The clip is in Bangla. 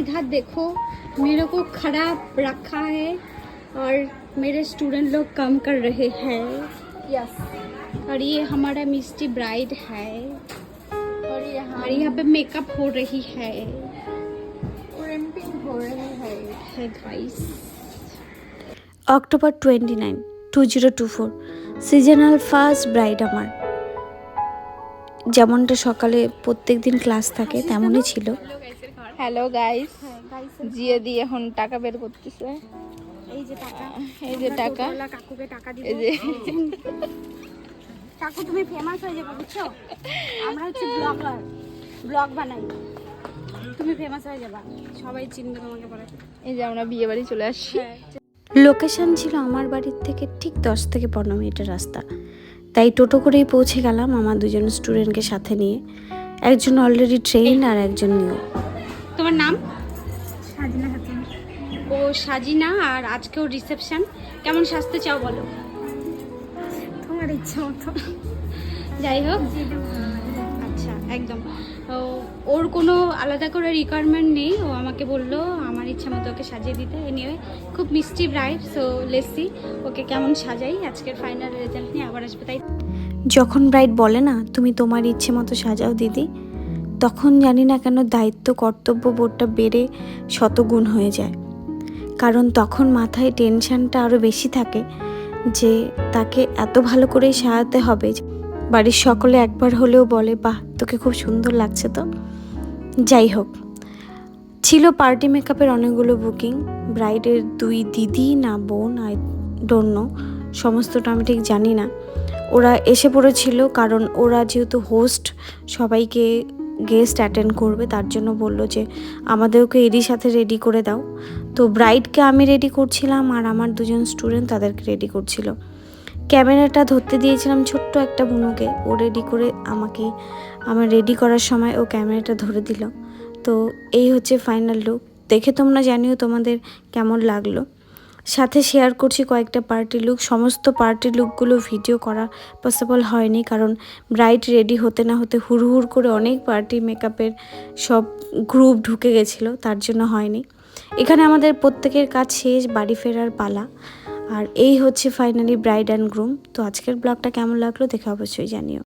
इधर देखो मेरे को खड़ा रखा है और मेरे स्टूडेंट लोग काम कर रहे हैं। यस। और ये हमारा मिस्टी ब्राइड है और यहाँ पे मेकअप हो रही है, हो रही है guys. October 29, 2024 seasonal first bride আমার। যেমনটা সকালে প্রত্যেকদিন ক্লাস থাকে তেমনই ছিল। হ্যালো গাইস, জিয়ে দিয়ে এখন টাকা বের করতেছে। এই যে টাকা, এই যে টাকা, কাকুকে টাকা দিব। এই যে কাকু তুমি ফেমাস হয়ে যাবে বুঝছো, আমরা হচ্ছে ব্লগার, ব্লগ বানাই, তুমি ফেমাস হয়ে যাবা, সবাই চিনবে তোমাকে পরে। এই যে আমরা বিয়ে বাড়ি চলে আসছি। লোকেশন ছিল আমার বাড়ির থেকে ঠিক 10 থেকে 15 মিনিটের রাস্তা, তাই টোটো করেই পৌঁছে গেলাম আমার দুজন স্টুডেন্টকে সাথে নিয়ে। একজন অলরেডি ট্রেন আর একজন নিউ। তোমার নাম? সাজিনা খাতুন। ও সাজিনা, আর আজকেও রিসেপশন। কেমন সাজতে চাও বলো? তোমার ইচ্ছা মতো। যাই হোক, আচ্ছা একদম। ওর কোনো আলাদা করে রিকোয়ারমেন্ট নেই, ও আমাকে বললো আমার ইচ্ছা মতো ওকে সাজিয়ে দিতে। এনিওয়ে খুব মিষ্টি ব্রাইড, সো লেটস সি ওকে কেমন সাজাই। আজকের ফাইনাল রেজাল্ট নিয়ে আবার আসবে। তাই যখন ব্রাইড বলে না তুমি তোমার ইচ্ছে মতো সাজাও দিদি, তখন জানি না কেন দায়িত্ব কর্তব্য বোধটা বেড়ে শতগুণ হয়ে যায়। কারণ তখন মাথায় টেনশনটা আরও বেশি থাকে যে তাকে এত ভালো করেই সাজাতে হবে। বাড়ির সকলে একবার হলেও বলে বাহ তোকে খুব সুন্দর লাগছে তো। যাই হোক, ছিল পার্টি মেকআপের অনেকগুলো বুকিং। ব্রাইডের 2 দিদি না বোন, আই ডোন্ট নো, সমস্তটা আমি ঠিক জানি না। ওরা এসে পড়েছিল কারণ ওরা যেহেতু হোস্ট, সবাইকে গেস্ট অ্যাটেন্ড করবে, তার জন্য বললো যে আমাদেরকে এরই সাথে রেডি করে দাও। তো ব্রাইডকে আমি রেডি করছিলাম আর আমার দুজন স্টুডেন্ট তাদেরকে রেডি করছিল। ক্যামেরাটা ধরতে দিয়েছিলাম ছোট্ট একটা বুনুকে, ও রেডি করে আমাকে, আমার রেডি করার সময় ও ক্যামেরাটা ধরে দিল। তো এই হচ্ছে ফাইনাল লুক। দেখে তোমরা জানিও তোমাদের কেমন লাগলো। সাথে শেয়ার করছি কয়েকটা পার্টি লুক। সমস্ত পার্টি লুকগুলো ভিডিও করা পসিবল হয়নি, কারণ ব্রাইড রেডি হতে না হতে হুড়হুড় করে অনেক পার্টি মেকআপের সব গ্রুপ ঢুকে গেছিলো, তার জন্য হয়নি। এখানে আমাদের প্রত্যেকের কাজ শেষ, বাড়ি ফেরার পালা। আর এই হচ্ছে ফাইনালি ব্রাইড অ্যান্ড গ্রুম। তো আজকের ব্লগটা কেমন লাগলো দেখে অবশ্যই জানিও।